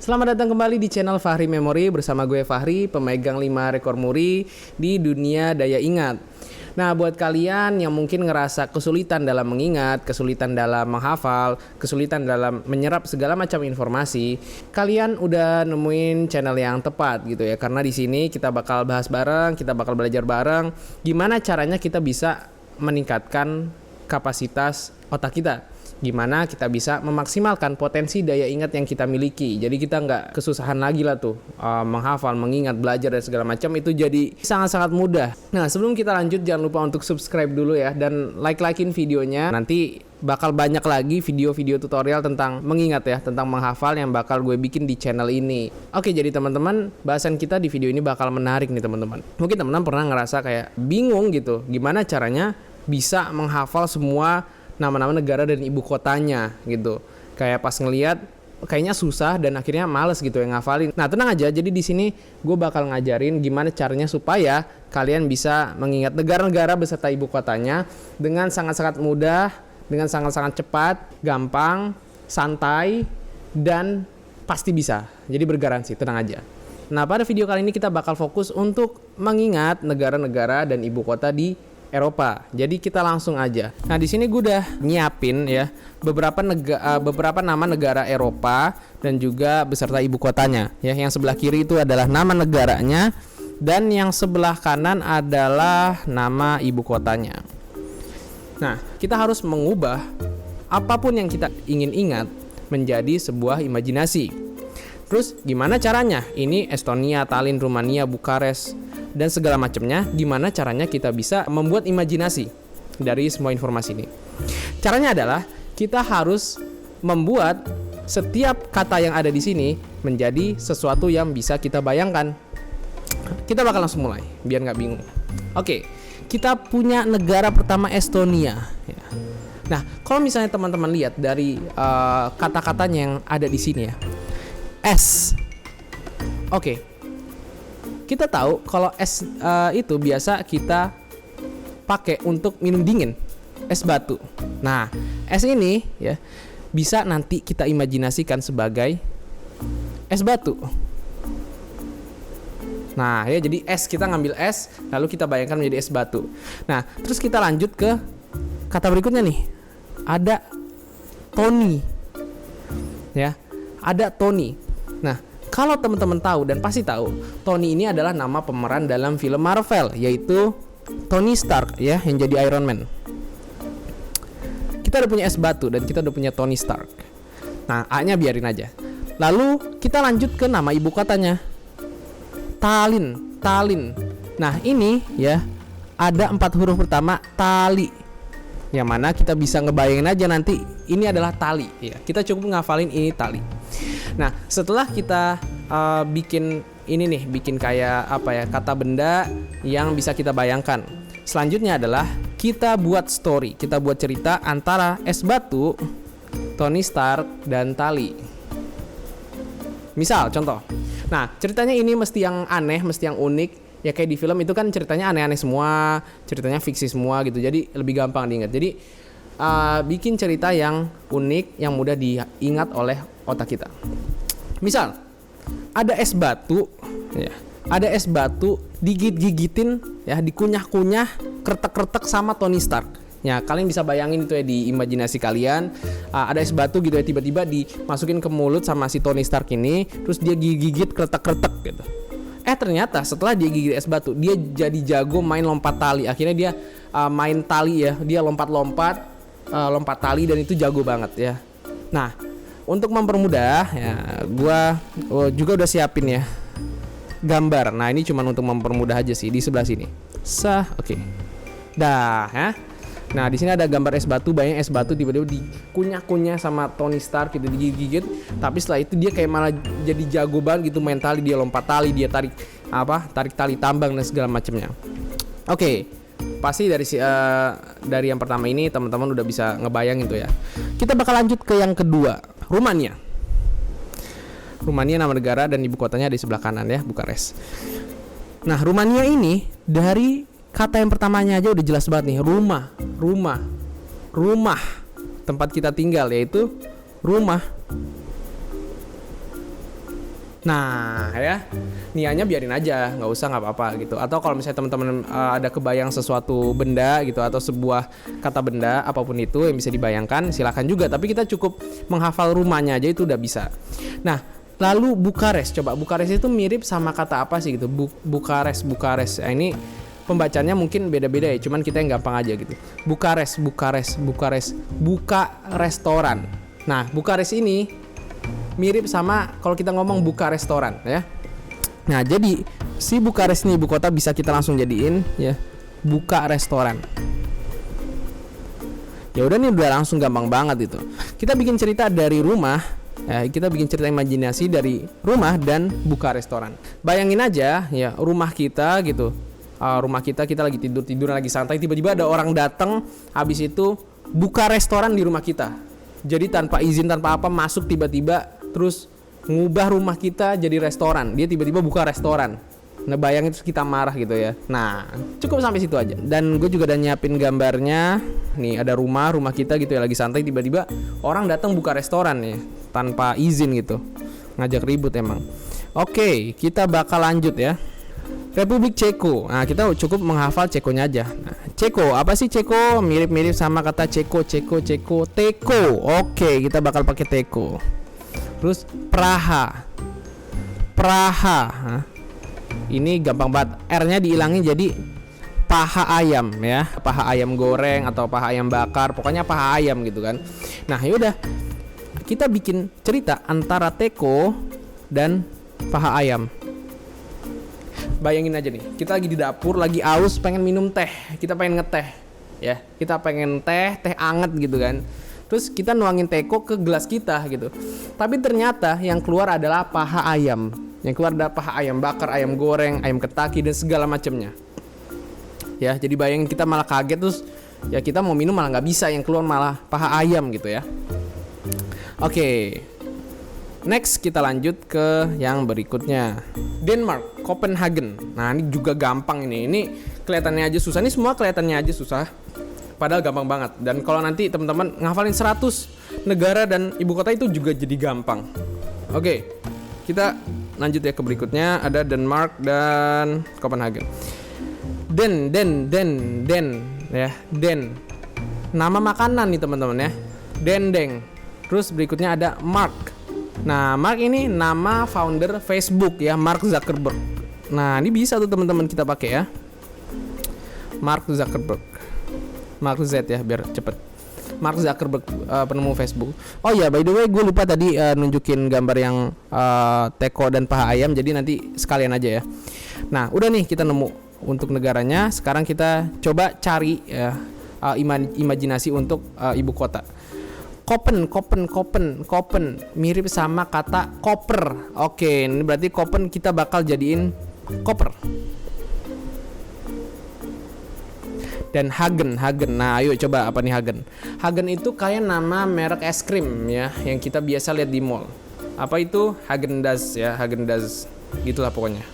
Selamat datang kembali di channel Fahri Memory bersama gue Fahri, pemegang 5 rekor muri di dunia daya ingat. Nah, buat kalian yang mungkin ngerasa kesulitan dalam mengingat, kesulitan dalam menghafal, kesulitan dalam menyerap segala macam informasi, kalian udah nemuin channel yang tepat gitu ya. Karena di sini kita bakal bahas bareng, kita bakal belajar bareng gimana caranya kita bisa meningkatkan kapasitas otak kita. Gimana kita bisa memaksimalkan potensi daya ingat yang kita miliki. Jadi kita nggak kesusahan lagi lah tuh menghafal, mengingat, belajar dan segala macam, itu jadi sangat-sangat mudah. Nah, sebelum kita lanjut jangan lupa untuk subscribe dulu ya dan like-likein videonya. Nanti bakal banyak lagi video-video tutorial tentang mengingat ya, tentang menghafal yang bakal gue bikin di channel ini. Oke, jadi teman-teman, bahasan kita di video ini bakal menarik nih teman-teman. Mungkin teman-teman pernah ngerasa kayak bingung gitu, gimana caranya bisa menghafal semua nama-nama negara dan ibu kotanya gitu. Kayak pas ngelihat kayaknya susah dan akhirnya males gitu ya ngafalin. Nah, tenang aja. Jadi di sini gue bakal ngajarin gimana caranya supaya kalian bisa mengingat negara-negara beserta ibu kotanya dengan sangat-sangat mudah, dengan sangat-sangat cepat, gampang, santai, dan pasti bisa. Jadi bergaransi, tenang aja. Nah, pada video kali ini kita bakal fokus untuk mengingat negara-negara dan ibu kota di Eropa. Jadi kita langsung aja. Nah, di sini gue udah nyiapin ya beberapa nama negara Eropa dan juga beserta ibu kotanya. Ya, yang sebelah kiri itu adalah nama negaranya dan yang sebelah kanan adalah nama ibu kotanya. Nah, kita harus mengubah apapun yang kita ingin ingat menjadi sebuah imajinasi. Terus gimana caranya? Ini Estonia, Tallinn, Rumania, Bukares dan segala macamnya. Gimana caranya kita bisa membuat imajinasi dari semua informasi ini? Caranya adalah kita harus membuat setiap kata yang ada di sini menjadi sesuatu yang bisa kita bayangkan. Kita bakal langsung mulai biar nggak bingung. Oke, kita punya negara pertama Estonia. Nah, kalau misalnya teman-teman lihat dari kata-katanya yang ada di sini ya, es. Oke. Kita tahu kalau es itu biasa kita pakai untuk minum dingin, es batu. Nah, es ini ya bisa nanti kita imajinasikan sebagai es batu. Nah, ya jadi es, kita ngambil es lalu kita bayangkan menjadi es batu. Nah, terus kita lanjut ke kata berikutnya nih. Ada Tony. Ya, ada Tony. Nah, kalau teman-teman tahu dan pasti tahu, Tony ini adalah nama pemeran dalam film Marvel, yaitu Tony Stark ya, yang jadi Iron Man. Kita udah punya es batu dan kita udah punya Tony Stark. Nah, A-nya biarin aja. Lalu kita lanjut ke nama ibu kotanya. Tallinn. Nah, ini ya ada 4 huruf pertama Tali. Yang mana kita bisa ngebayangin aja nanti ini adalah tali ya. Kita cukup ngafalin ini tali. Nah, setelah kita bikin kayak apa ya, kata benda yang bisa kita bayangkan. Selanjutnya adalah kita buat story, kita buat cerita antara es batu, Tony Stark dan tali. Misal contoh. Nah, ceritanya ini mesti yang aneh, mesti yang unik. Ya kayak di film itu kan ceritanya aneh-aneh semua, ceritanya fiksi semua gitu. Jadi lebih gampang diingat. Jadi bikin cerita yang unik, yang mudah diingat oleh otak kita. Misal, ada es batu, ya, ada es batu digigit-gigitin, ya, dikunyah-kunyah, kretek-kretek sama Tony Stark. Ya, kalian bisa bayangin itu ya di imajinasi kalian. Ada es batu gitu ya, tiba-tiba dimasukin ke mulut sama si Tony Stark ini, terus dia gigit kretek-kretek gitu. Ternyata setelah dia gigit es batu, dia jadi jago main lompat tali. Akhirnya dia main tali ya, dia lompat tali dan itu jago banget ya. Nah, untuk mempermudah ya, gua juga udah siapin ya gambar. Nah, ini cuma untuk mempermudah aja sih di sebelah sini. Oke. Dah ya. Nah, di sini ada gambar es batu. Bayangin es batu tiba-tiba dikunyah-kunyah sama Tony Stark gitu, digigit. Tapi setelah itu dia kayak malah jadi jago banget gitu main tali. Dia lompat tali, dia tarik tali tambang dan segala macamnya. Oke. Pasti dari yang pertama ini teman-teman udah bisa ngebayangin tuh ya. Kita bakal lanjut ke yang kedua, Rumania. Rumania nama negara dan ibu kotanya di sebelah kanan ya, Bukares. Nah, Rumania ini dari kata yang pertamanya aja udah jelas banget nih, rumah. Tempat kita tinggal yaitu rumah. Nah ya, nianya biarin aja, nggak usah, nggak apa-apa gitu. Atau kalau misalnya teman-teman ada kebayang sesuatu benda gitu atau sebuah kata benda apapun itu yang bisa dibayangkan, silakan juga. Tapi kita cukup menghafal rumahnya aja itu udah bisa. Nah, lalu Bukares, coba Bukares itu mirip sama kata apa sih gitu? Bukares. Nah, ini pembacanya mungkin beda-beda ya, cuman kita yang gampang aja gitu. Bukares, buka restoran. Nah, Bukares ini mirip sama kalau kita ngomong buka restoran ya. Nah, jadi si Bukares nih ibu kota bisa kita langsung jadiin ya buka restoran. Ya udah nih, udah langsung gampang banget itu. Kita bikin cerita dari rumah ya, kita bikin cerita imajinasi dari rumah dan buka restoran. Bayangin aja ya rumah kita gitu. Rumah kita lagi tidur lagi santai, tiba-tiba ada orang datang, habis itu buka restoran di rumah kita. Jadi tanpa izin, tanpa apa, masuk tiba-tiba terus ngubah rumah kita jadi restoran. Dia tiba-tiba buka restoran. Nah, bayangin terus kita marah gitu ya. Nah, cukup sampai situ aja. Dan gue juga udah nyiapin gambarnya. Nih, ada rumah kita gitu ya lagi santai, tiba-tiba orang datang buka restoran nih tanpa izin gitu. Ngajak ribut emang. Oke, kita bakal lanjut ya. Republik Ceko. Nah, kita cukup menghafal Cekonya aja. Nah, Ceko, apa sih Ceko? Mirip-mirip sama kata Ceko. Teko. Oke, kita bakal pakai Teko. Terus Praha. Nah, ini gampang banget. R-nya dihilangin jadi paha ayam ya. Paha ayam goreng atau paha ayam bakar, pokoknya paha ayam gitu kan. Nah, yaudah. Kita bikin cerita antara Teko dan paha ayam. Bayangin aja nih, kita lagi di dapur, lagi aus, pengen minum teh, kita pengen ngeteh, ya, kita pengen teh anget gitu kan. Terus kita nuangin Teko ke gelas kita gitu. Tapi ternyata yang keluar adalah paha ayam. Yang keluar adalah paha ayam bakar, ayam goreng, ayam ketaki dan segala macamnya. Ya, jadi bayangin kita malah kaget, terus ya kita mau minum malah nggak bisa, yang keluar malah paha ayam gitu ya. Oke. Next kita lanjut ke yang berikutnya. Denmark, Copenhagen. Nah, ini juga gampang ini. Ini kelihatannya aja susah. Ini semua kelihatannya aja susah. Padahal gampang banget. Dan kalau nanti teman-teman ngafalin 100 negara dan ibu kota itu juga jadi gampang. Oke. Kita lanjut ya ke berikutnya. Ada Denmark dan Copenhagen. Den ya, Den. Nama makanan nih teman-teman ya. Dendeng. Terus berikutnya ada Mark. Nah, Mark ini nama founder Facebook ya, Mark Zuckerberg. Nah, ini bisa tuh teman-teman kita pakai ya. Mark Zuckerberg. Mark Z ya biar cepet. Mark Zuckerberg, penemu Facebook. Oh iya, by the way gue lupa tadi nunjukin gambar yang Teko dan paha ayam, jadi nanti sekalian aja ya. Nah, udah nih kita nemu untuk negaranya. Sekarang kita coba cari imajinasi untuk ibu kota. Kopen, mirip sama kata koper. Oke, ini berarti Kopen kita bakal jadiin koper. Dan Hagen. Nah, ayo coba apa nih Hagen? Hagen itu kayak nama merek es krim ya, yang kita biasa lihat di mall. Apa itu? Häagen-Dazs ya, Häagen-Dazs. Gitulah pokoknya.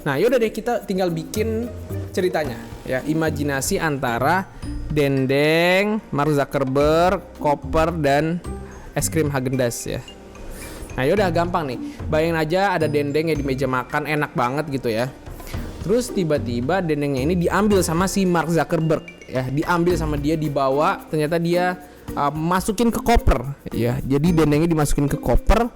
Nah, yaudah deh, kita tinggal bikin ceritanya ya, imajinasi antara dendeng, Mark Zuckerberg, koper dan es krim Häagen-Dazs ya. Nah, yaudah gampang nih. Bayangin aja ada dendeng ya di meja makan, enak banget gitu ya. Terus tiba-tiba dendengnya ini diambil sama si Mark Zuckerberg ya, diambil sama dia, dibawa, ternyata dia masukin ke koper ya. Jadi dendengnya dimasukin ke koper.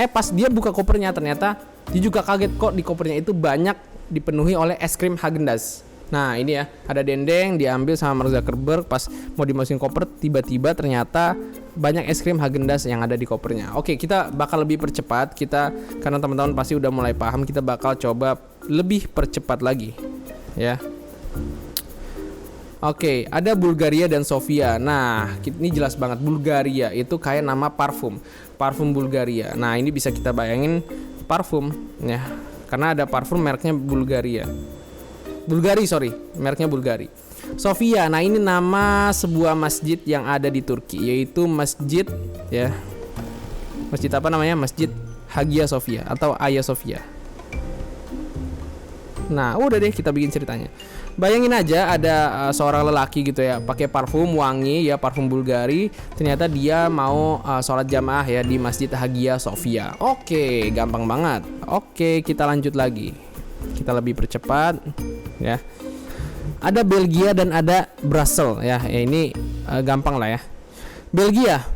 Pas dia buka kopernya ternyata dia juga kaget kok di kopernya itu banyak dipenuhi oleh es krim Häagen-Dazs. Nah, ini ya, ada dendeng diambil sama Mark Zuckerberg, pas mau dimasukin koper tiba-tiba ternyata banyak es krim Häagen-Dazs yang ada di kopernya. Oke, kita bakal lebih percepat kita, karena teman-teman pasti udah mulai paham, kita bakal coba lebih percepat lagi ya. Oke, ada Bulgaria dan Sofia. Nah, ini jelas banget, Bulgaria itu kayak nama parfum Bulgaria. Nah, ini bisa kita bayangin parfum ya, karena ada parfum mereknya Bulgari, mereknya Bulgari. Sofia, nah ini nama sebuah masjid yang ada di Turki, yaitu masjid ya. Masjid apa namanya? Masjid Hagia Sophia atau Hagia Sophia. Nah, udah deh kita bikin ceritanya. Bayangin aja ada seorang lelaki gitu ya, pakai parfum wangi ya, parfum Bulgari. Ternyata dia mau sholat jamaah ya di Masjid Hagia Sophia. Oke, gampang banget. Oke, kita lanjut lagi. Kita lebih percepat ya. Ada Belgia dan ada Brussels ya. Ini gampang lah ya. Belgia.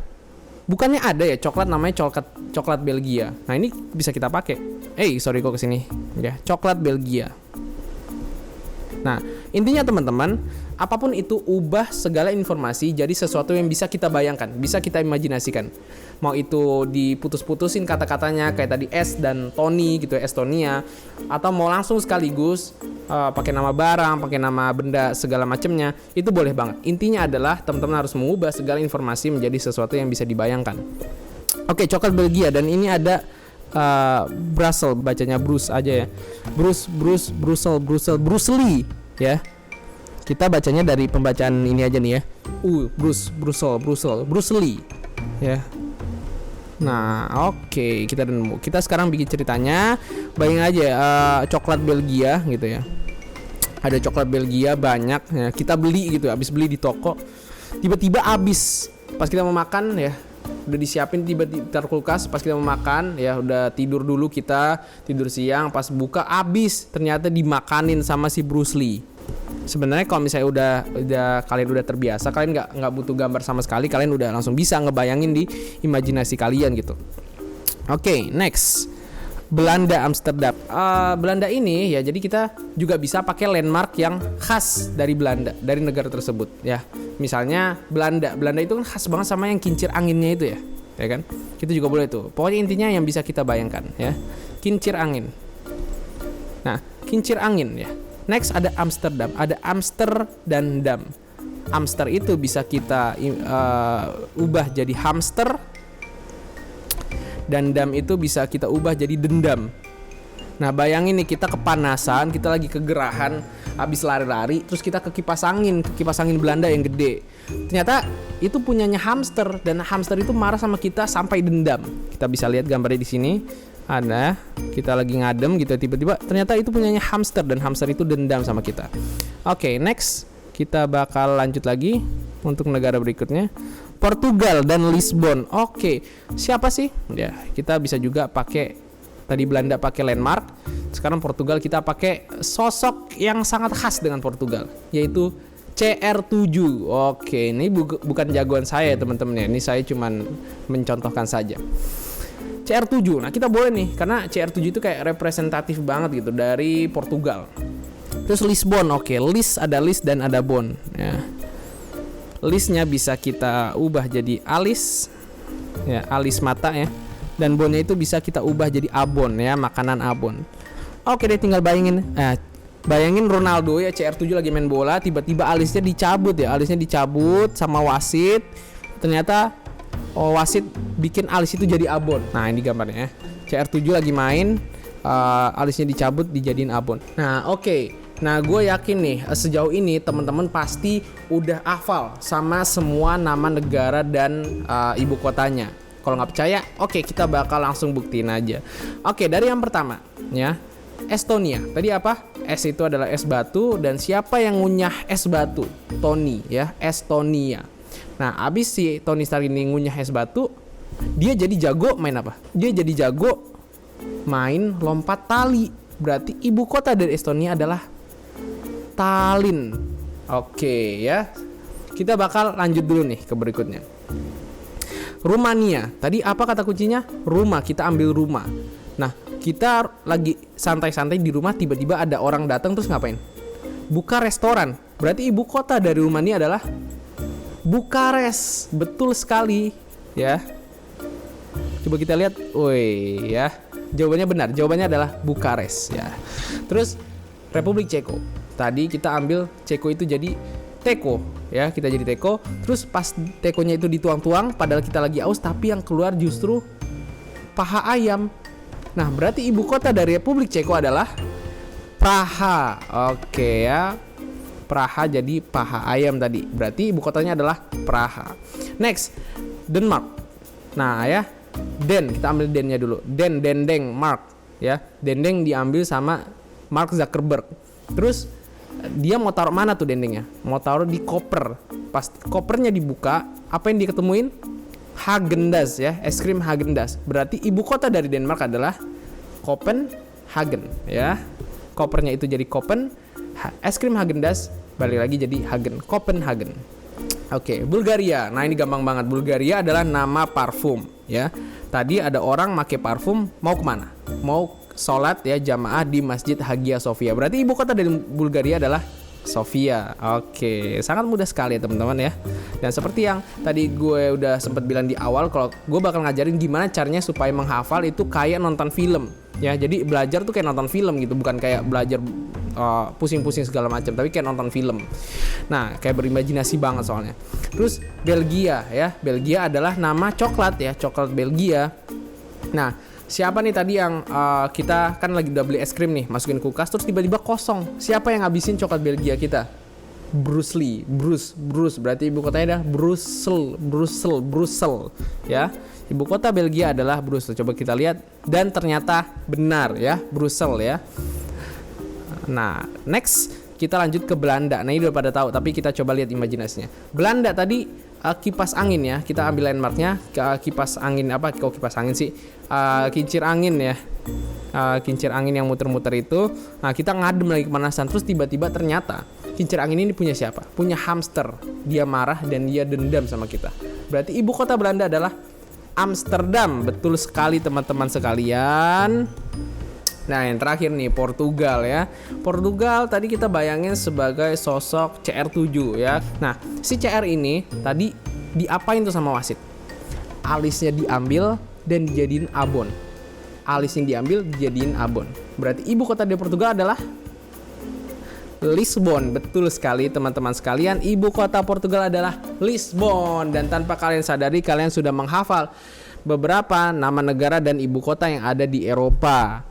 Bukannya ada ya coklat namanya coklat Belgia. Nah, ini bisa kita pakai. Sorry kok kesini. Ya, coklat Belgia. Nah, intinya teman-teman, apapun itu ubah segala informasi jadi sesuatu yang bisa kita bayangkan, bisa kita imajinasikan. Mau itu diputus-putusin kata-katanya kayak tadi S dan Tony gitu ya, Estonia, atau mau langsung sekaligus pakai nama barang, pakai nama benda segala macamnya, itu boleh banget. Intinya adalah teman-teman harus mengubah segala informasi menjadi sesuatu yang bisa dibayangkan. Oke, coklat Belgia, dan ini ada Brussels, bacanya Bruce aja ya. Bruce Lee ya. Kita bacanya dari pembacaan ini aja nih ya. Bruce Lee ya. Nah, oke, kita sekarang bikin ceritanya. Bayangin aja coklat Belgia gitu ya. Ada coklat Belgia banyak ya. Kita beli gitu, habis beli di toko. Tiba-tiba habis pas kita mau makan ya. Udah disiapin tiba di kulkas, pas kita mau makan ya udah tidur dulu, kita tidur siang, pas buka habis, ternyata dimakanin sama si Bruce Lee. Sebenarnya kalau misalnya udah kalian udah terbiasa, kalian nggak butuh gambar sama sekali, kalian udah langsung bisa ngebayangin di imajinasi kalian gitu. Oke, next. Belanda, Amsterdam. Belanda ini ya, jadi kita juga bisa pakai landmark yang khas dari Belanda, dari negara tersebut ya. Misalnya Belanda itu kan khas banget sama yang kincir anginnya itu ya kan? Kita juga boleh tuh. Pokoknya intinya yang bisa kita bayangkan ya. Kincir angin. Nah, kincir angin ya. Next ada Amsterdam, ada Amster dan Dam. Amster itu bisa kita ubah jadi hamster, dan dam itu bisa kita ubah jadi dendam. Nah, bayangin nih, kita kepanasan, kita lagi kegerahan, habis lari-lari, terus kita ke kipas angin Belanda yang gede. Ternyata itu punyanya hamster, dan hamster itu marah sama kita sampai dendam. Kita bisa lihat gambarnya di sini. Ada, kita lagi ngadem gitu, tiba-tiba ternyata itu punyanya hamster, dan hamster itu dendam sama kita. Oke, next kita bakal lanjut lagi untuk negara berikutnya. Portugal dan Lisbon. Oke, siapa sih? Ya, kita bisa juga pakai tadi Belanda pakai landmark. Sekarang Portugal kita pakai sosok yang sangat khas dengan Portugal, yaitu CR7. Oke, ini bukan jagoan saya teman-teman ya. Ini saya cuman mencontohkan saja. CR7. Nah, kita boleh nih karena CR7 itu kayak representatif banget gitu dari Portugal. Terus Lisbon. Oke, ada list dan ada bon ya. Listnya bisa kita ubah jadi alis ya, alis mata ya, dan bonnya itu bisa kita ubah jadi abon ya, makanan abon. Oke deh, tinggal bayangin Ronaldo ya, CR7 lagi main bola, tiba-tiba alisnya dicabut sama wasit. Ternyata wasit bikin alis itu jadi abon. Nah, ini gambarnya ya. CR7 lagi main, alisnya dicabut dijadiin abon. Nah, oke. Nah, gue yakin nih sejauh ini teman-teman pasti udah hafal sama semua nama negara dan ibu kotanya. Kalau nggak percaya, oke, kita bakal langsung buktiin aja. Oke, dari yang pertama ya, Estonia. Tadi apa? Es itu adalah es batu, dan siapa yang ngunyah es batu? Tony ya, Estonia. Nah, abis si Tony Stark ini ngunyah es batu, dia jadi jago main apa? Dia jadi jago main lompat tali. Berarti ibu kota dari Estonia adalah Tallinn. Oke ya. Kita bakal lanjut dulu nih ke berikutnya. Rumania. Tadi apa kata kuncinya? Rumah. Kita ambil rumah. Nah, kita lagi santai-santai di rumah, tiba-tiba ada orang datang, terus ngapain? Buka restoran. Berarti ibu kota dari Rumania adalah Bukares. Betul sekali ya. Coba kita lihat. Woi ya. Jawabannya benar. Jawabannya adalah Bukares ya. Terus Republik Ceko. Tadi kita ambil Ceko itu jadi teko ya, kita jadi teko. Terus pas tekonya itu dituang-tuang, padahal kita lagi aus, tapi yang keluar justru paha ayam. Nah, berarti ibu kota dari Republik Ceko adalah Praha. Oke ya, Praha jadi paha ayam tadi. Berarti ibu kotanya adalah Praha. Next, Denmark. Nah ya, kita ambil dennya dulu. Dendeng Mark ya. Dendeng diambil sama Mark Zuckerberg. Terus dia mau taruh mana tuh dendengnya? Mau taruh di koper. Pas kopernya dibuka, apa yang diketemuin? Häagen-Dazs ya, es krim Häagen-Dazs. Berarti ibu kota dari Denmark adalah Copenhagen ya. Kopernya itu jadi Copen, es krim Häagen-Dazs balik lagi jadi Hagen, Copenhagen. Oke, Bulgaria. Nah, ini gampang banget. Bulgaria adalah nama parfum ya. Tadi ada orang pakai parfum mau kemana? Mau sholat ya jamaah di Masjid Hagia Sophia. Berarti ibu kota dari Bulgaria adalah Sofia. Oke, sangat mudah sekali ya teman-teman ya. Dan seperti yang tadi gue udah sempat bilang di awal, kalau gue bakal ngajarin gimana caranya supaya menghafal itu kayak nonton film ya. Jadi belajar tuh kayak nonton film gitu, bukan kayak belajar pusing-pusing segala macam, tapi kayak nonton film. Nah, kayak berimajinasi banget soalnya. Terus Belgia ya. Belgia adalah nama coklat ya, coklat Belgia. Nah, siapa nih tadi yang kita kan lagi udah beli es krim nih, masukin kulkas terus tiba-tiba kosong. Siapa yang ngabisin coklat Belgia kita? Bruce Lee. Bruce berarti ibu kotanya adalah Brussel ya. Ibu kota Belgia adalah Brussel. Coba kita lihat dan ternyata benar ya, Brussel ya. Nah, next kita lanjut ke Belanda. Nah, ini udah pada tahu, tapi kita coba lihat imajinasinya. Belanda tadi kipas angin ya. Kita ambil landmarknya. Kipas angin apa? Kok kipas angin sih? Kincir angin ya. Kincir angin yang muter-muter itu. Nah, kita ngadem lagi kepanasan. Terus tiba-tiba ternyata kincir angin ini punya siapa? Punya hamster. Dia marah dan dia dendam sama kita. Berarti ibu kota Belanda adalah Amsterdam. Betul sekali teman-teman sekalian. Nah, yang terakhir nih Portugal ya. Portugal tadi kita bayangin sebagai sosok CR7 ya. Nah, si CR ini tadi diapain tuh sama wasit? Alisnya diambil dan dijadiin abon. Alisnya diambil dijadiin abon. Berarti ibu kota dari Portugal adalah Lisbon. Betul sekali teman-teman sekalian, ibu kota Portugal adalah Lisbon. Dan tanpa kalian sadari, kalian sudah menghafal beberapa nama negara dan ibu kota yang ada di Eropa.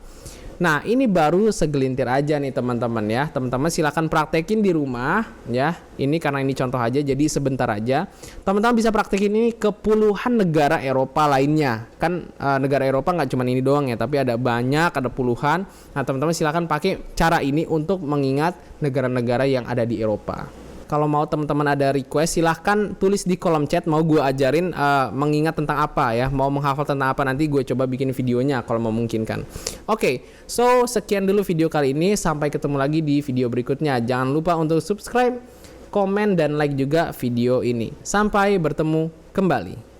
Nah, ini baru segelintir aja nih teman-teman ya. Teman-teman silakan praktekin di rumah ya. Ini karena ini contoh aja, jadi sebentar aja. Teman-teman bisa praktekin ini ke puluhan negara Eropa lainnya. Kan negara Eropa nggak cuma ini doang ya, tapi ada banyak, ada puluhan. Nah, teman-teman silakan pakai cara ini untuk mengingat negara-negara yang ada di Eropa. Kalau mau teman-teman ada request, silahkan tulis di kolom chat, mau gue ajarin mengingat tentang apa ya, mau menghafal tentang apa, nanti gue coba bikin videonya kalau memungkinkan. Oke, so sekian dulu video kali ini, sampai ketemu lagi di video berikutnya. Jangan lupa untuk subscribe, komen, dan like juga video ini. Sampai bertemu kembali.